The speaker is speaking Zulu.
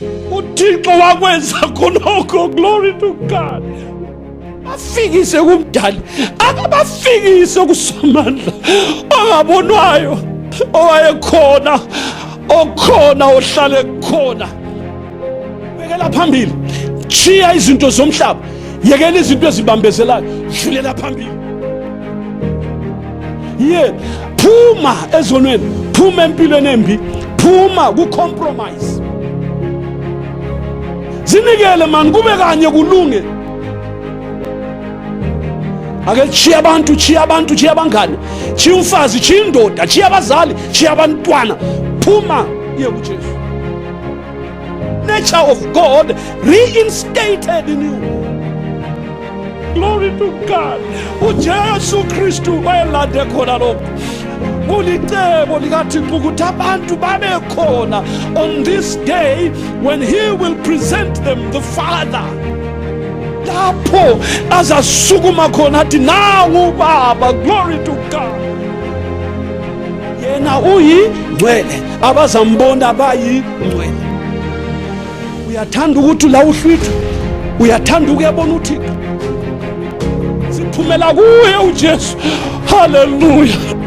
uThixo wakwenza khonokho. Glory to God. Bafikise kumdali, akabafikise kuSomandla ongabonwayo, owayekhona, okhona, ohlale khona. Bekela phambili, chiya izinto zomhlaba, yekela izinto ezibambezelayo, dlulela phambili. Phuma ezonweni, phuma empilweni embi, phuma ku-compromise. Zinikele man, kube kanye kulunge. Ake chiya abantu, chiya abantu, chiya abangane, chiya umfazi, chiya indoda, chiya abazali, chiya abantwana, phuma iye kuJesu. Nature of God reinstated in you. Glory to God. uJesu Kristu wayelande khona lokho. Ulicebo likaThixo ukuthi abantu babe khona on this day when he will present them the Father. Lapho azasukuma khona athi nawu Baba. Glory to God. Yena uyingcwele, abazambona bayingcwele. Uyathanda ukuthi la uhlwitha, uyathanda ukuyabona uThixo. Siphumela kuye uJesu. Hallelujah.